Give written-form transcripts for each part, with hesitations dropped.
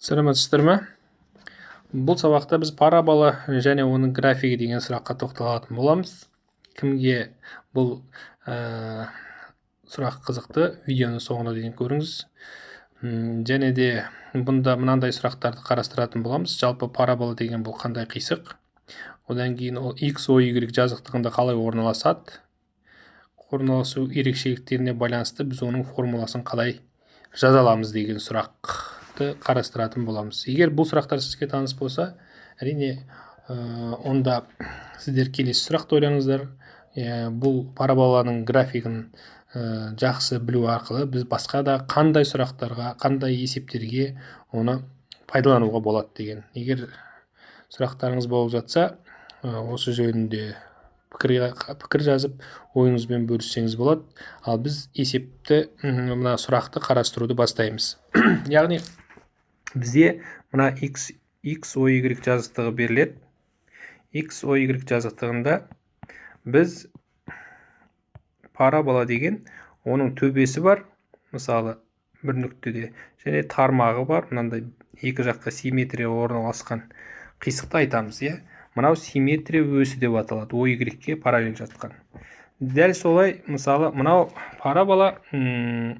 Сәлеметсіздер ме? Бұл сабақта біз парабола және оның графигі деген сұраққа тоқталатын боламыз. Кімге бұл сұрақ қызықты, видеоны соңына дейін көріңіз. Және де бұнда мынандай сұрақтарды қарастыратын боламыз. Жалпы парабола деген бұл қандай қисық? Одан кейін ол x, y, y жазықтығында қалай орналасады? Орналасу ерекшеліктеріне байланысты біз оның формуласын қалай жаза аламыз деген сұрақты қарастыратын боламыз. Егер бұл сұрақтар сізге таныс болса, әрине онда сіздер келесі сұрақты ойлаңыздар. Бұл параболаның графигін жақсы білу арқылы біз басқа да қандай сұрақтарға, қандай есептерге оны пайдалануға болады деген. Егер сұрақтарыңыз болып жатса, осы жөнінде пікір жазып, ойыңызбен бөліссеңіз болады. Ал біз есепті, мына сұрақты қарастыруды бастаймыз. Яғни бізде мына x, y, y жазықтығы беріледі. X, y, y жазықтығында біз парабола деген оның төбесі бар, мысалы бір нүктеде, және тармағы бар, мынандай екі жаққа симметрия орналасқан қисықты айтамыз, Мынау симметрия өсі деп аталады, y-ге параллель жатқан. Дәл солай, мысалы, мынау парабола y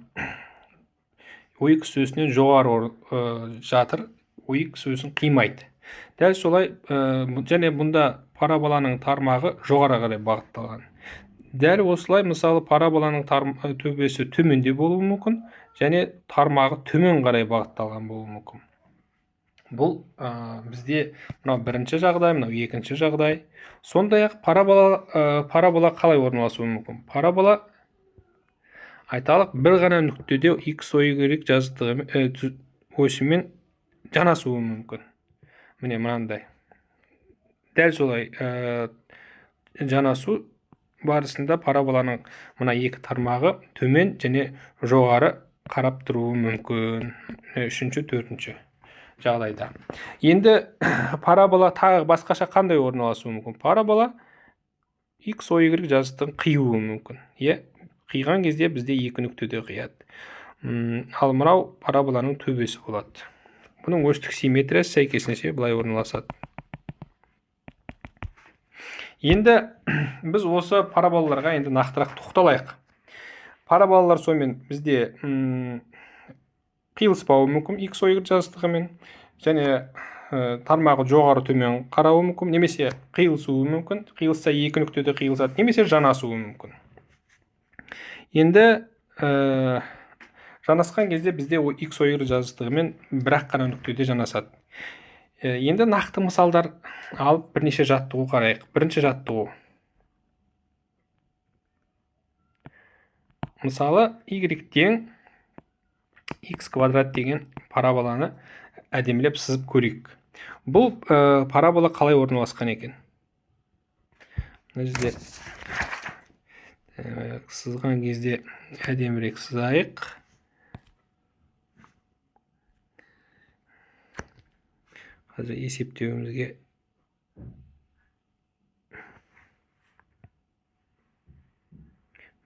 өсінен жоғары жатыр, y өсін қимайды. Дәл солай, және бұнда параболаның тармағы жоғары қарай бағытталған. Дәл осылай, мысалы, параболаның төбесі төменде болуы мүмкін, және тармағы төмен қарай бағытталған болуы мүмкін. Бұл бізде мынау бірінші жағдай, мынау екінші жағдай. Сондай-ақ парабола қалай орналасуы мүмкін? Парабола айталық бір ғана нүктеде x, y жазықтығы осімен жанасуы мүмкін. Міне мынандай. Дәл солай жанасу барысында параболаның мына екі тармағы төмен және жоғары қарап тұруы мүмкін. Үшінші, төртінші жағдайда. Енді парабола тағы басқаша қандай орналасуы мүмкін? Парабола x, y жазықтығын қиюы мүмкін. Қиған кезде бізде екі нүктеде қияды. Ал мынау параболаның төбесі болады. Бұның осьтік симметриясы сәйкесінше былай орналасады. Енді біз осы параболаларға енді нақтырақ тоқталайық. Параболалар сонымен бізде қиылыспауы мүмкін x, y жазықтығымен, және тармағы жоғары төмен қарауы мүмкін, немесе қиылысуы мүмкін. Қиылысса екі нүктеде қиылысады, немесе жанасуы мүмкін. Енді жанасқан кезде бізде x, y жазықтығымен бірақ қана нүктеде жанасады. Енді нақты мысалдар алып бірнеше жаттығу қарайық. Бірінші жаттығу. Мысалы, y тең x квадрат деген параболаны әдемілеп сызып көрейік. Бұл парабола қалай орналасқан екен? Мына жерде сызған кезде әдемірек сызайық. Қазір есептеуімізге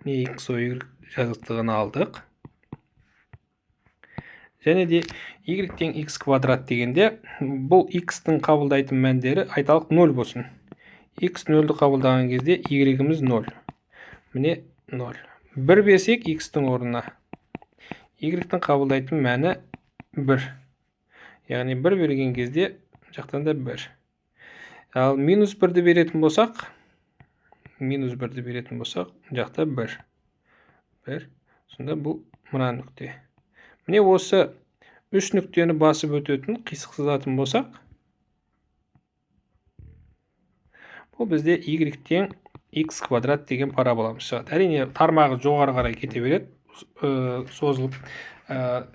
x, y жазықтығын алдық. Және де y тең x квадрат дегенде, бұл x-тің қабылдайтын мәндері айталық 0 болсын. X 0-ді қабылдаған кезде y-іміз 0. Міне 0. 1 берсек x-тің орнына, y-тің қабылдайтын мәні 1. Яғни 1 берген кезде жақтан да 1. Ал минус 1-ді беретін болсақ, жақта 1. 1. Сонда бұл мұна нүкте. Міне осы үш нүктені басып өтетін қисық сызатын болсақ, бұл бізде y тең x квадрат деген параболамыз шығады. Әрине тармағы жоғары қарай кете береді, созылып.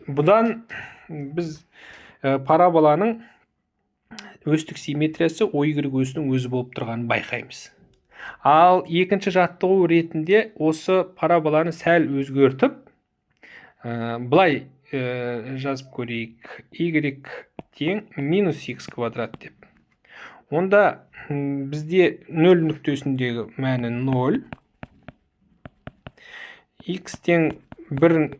Бұдан біз параболаның осьтік симметриясы y өсінің өзі болып тұрғанын байқаймыз. Ал екінші жаттығу ретінде осы параболаны сәл өзгертіп, былай жазып көрейік. Y тең минус x квадрат деп. Онда бізде 0 нүктесіндегі мәні 0. X тең 1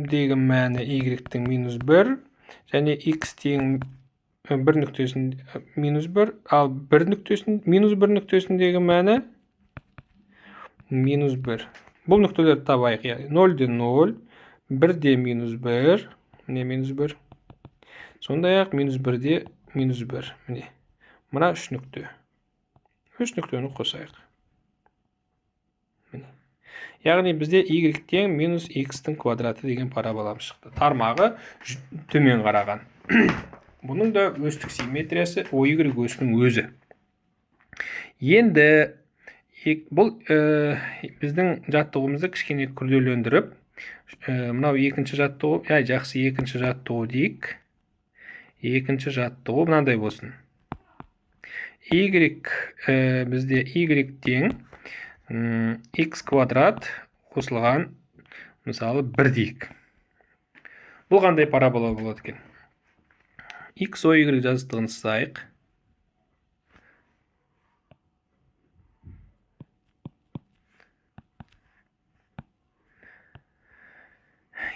дегі мәні y-тің минус 1. және x тең 1 нүктесінде -1, ал 1 нүктесін -1 нүктесіндегі мәні -1. Бұл нүктелерді табайық. Яғни 0-де 0, 1-де -1, міне -1. Сондай-ақ -1-де -1. Міне. Мына 3 нүкте. 3 нүктені қосайық. Міне. Яғни бізде y тең -x-тің квадраты деген параболамыз шықты. Тармағы төмен қараған. Бұның да өстік симметриясы OY осінің өзі. Енді бұл біздің жаттығуымызды кішкене күрделендіріп, мынау екінші жаттығу, жақсы екінші жаттығу дейік. Екінші жаттығу мынандай болсын. Бізде y тең x квадрат қосылған, мысалы 1 дейік. Бұл қандай парабола болады екен? X, y жазықтығын сызайық.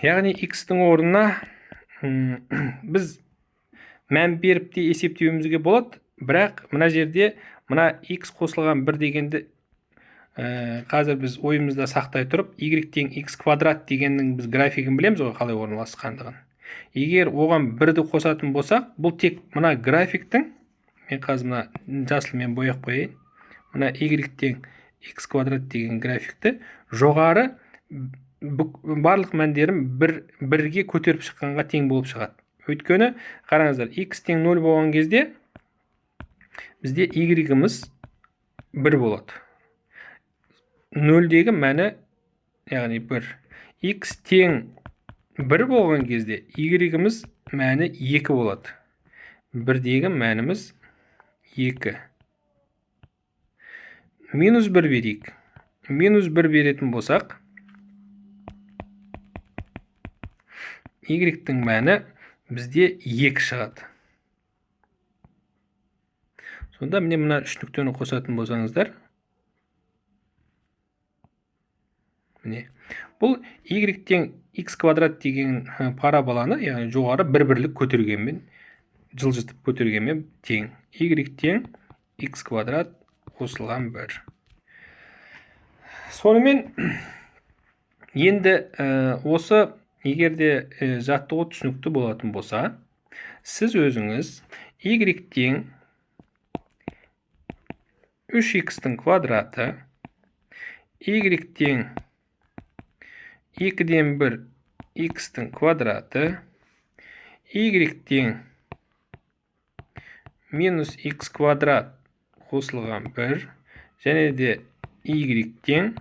Яғни x-тің орнына біз мән беріп те есептеуімізге болады, бірақ мына жерде мына x қосылған 1 дегенді қазір біз ойымызда сақтай тұрып, y тең x квадрат дегеннің біз графигін білеміз ғой, қалай орналасқандығын. Егер оған 1-ді қосатын болсақ, бұл тек мына графиктің, мен қазір мына жасылмен бояп қойайын, мына y тең x квадрат деген графикті жоғары барлық мәндерім 1-ге көтеріп шыққанға тең болып шығады. Өйткені, қараңыздар, x тең 0 болған кезде бізде y-іміз 1 болады. 0-дегі мәні, яғни 1. X тең 1 болған кезде y-іміз мәні 2 болады. 1-дегі мәніміз 2. -1 берейік. -1 беретін болсақ, y-тің мәні бізде 2 шығады. Сонда міне мына 3 нүктені қосатын болсаңыздар, міне. Бұл y тең x квадрат деген параболаны, яғни жоғары бір-бірлік көтергенмен, жылжытып көтергенмен тең. Y тең x квадрат қосылған 1. Сонымен, енді осы егерде жаттығу түсінікті болатын болса, сіз өзіңіз y тең 3x-тің квадраты, y тең 2-ден 1 x-тің квадраты, y тең -x квадрат қосылған 1, және де y тең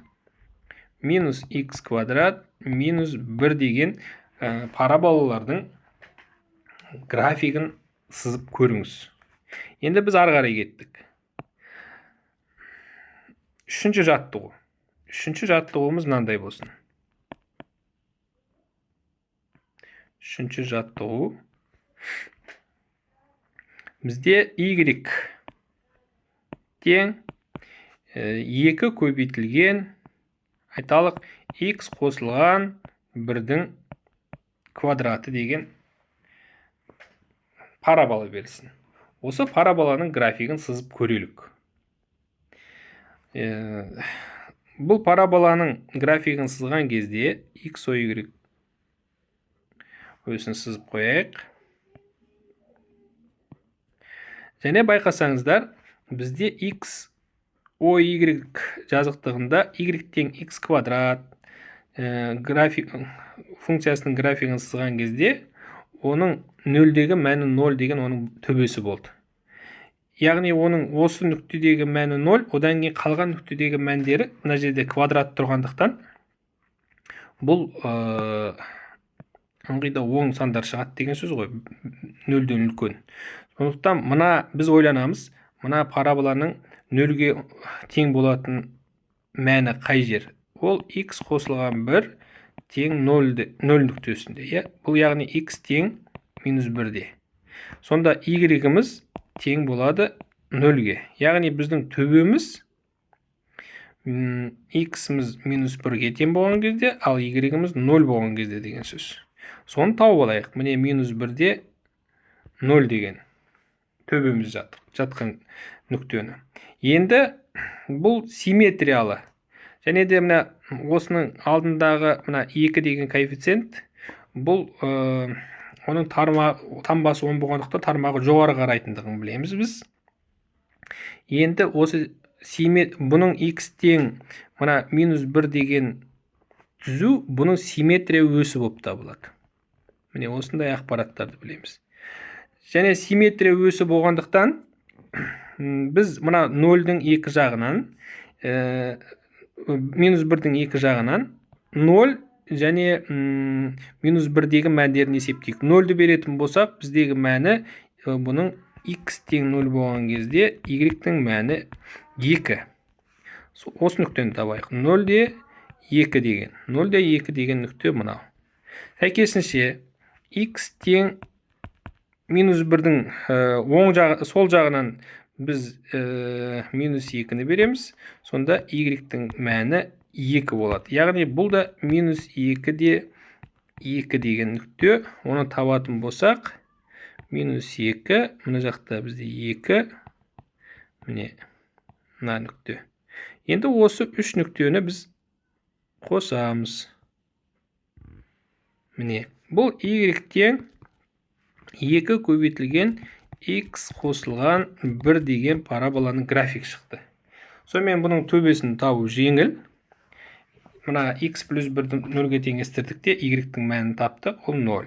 -x квадрат -1 деген параболалардың графигін сызып көріңіз. Енді біз ары қарай кеттік. Үшінші жаттығу. Үшінші жаттығуымыз мынандай болсын. Үшінші жаттығу. Бізде y тең 2 көбейтілген, айталық x қосылған 1-дің квадраты деген парабола берілсін. Осы параболаның графигін сызып көрелік. Бұл параболаның графигін сызған кезде x, y өсін сызып қояйық. Және байқасаңыздар, бізде x, y жазықтығында y тең x квадрат функциясының графигін сызған кезде, оның 0-дегі мәні 0 деген оның төбесі болды. Яғни оның осы нүктедегі мәні 0, одан кейін қалған нүктедегі мәндері мына жерде квадрат тұрғандықтан, бұл ыңғайда оң сандар шығады деген сөз ғой, 0-ден үлкен. Сондықтан мына біз ойланамыз, мына параболаның 0-ге тең болатын мәні қай жер? Ол x қосылған 1 тең 0 нүктесінде. Бұл яғни x тең -1-де. Сонда y-іміз тең болады 0-ге. Яғни біздің төбеміз x-іміз -1-ге тең болған кезде, ал y-іміз 0 болған кезде деген сөз. Соны тауып алайық. Міне -1-де 0 деген төбеміз жатқан нүктені. Енді бұл симметриялы. Және де мына осының алдындағы мына 2 деген коэффициент, бұл оның таңбасы 10 болғандықтан тармағы жоғары қарайтындығын білеміз біз. Енді осы бұның x тең мына -1 деген түзу бұның симметрия өсі болып табылады. Міне осындай ақпараттарды білеміз. Және симметрия өсі болғандықтан біз мына 0-дің 2 жағынан, -1-дің 2 жағынан 0 және -1 деген мәндерін есептейік. 0-ді беретін болсақ, біздегі мәні бұның x тең 0 болған кезде y-дің мәні 2. Осы нүктені табайық. 0-де 2 деген. 0-де 2 деген нүкте мынау. Сәйкесінше x тең -1-дің сол жағынан біз -2-ні береміз. Сонда y-дің мәні 2 болады. Яғни бұл да -2-де 2 деген нүкте. Оны табатын болсақ, -2, мына жақта бізде 2, міне мына нүкте. Енді осы 3 нүктені біз қосамыз. Міне, бұл y тең 2 көбейтілген x қосылған 1 деген параболаның график шықты. Сонымен бұның төбесін табу жеңіл. Мына x плюс 1-ді 0-ге теңестірдікте y-дің мәнін таптық, ол 0.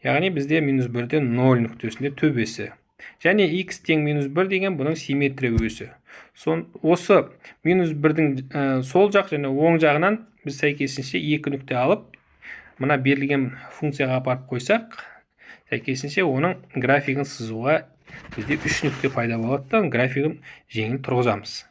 Яғни бізде -1-де 0 нүктесінде төбесі. Және x тең -1 деген бұның симметрия өсі. Осы -1-дің сол жақ және оң жағынан біз сәйкесінше 2 нүкте алып, мына берілген функцияға апарып қойсақ, сәйкесінше оның графигін сызуға бізде 3 нүкте пайда болады, графигін жеңіл тұрғызамыз.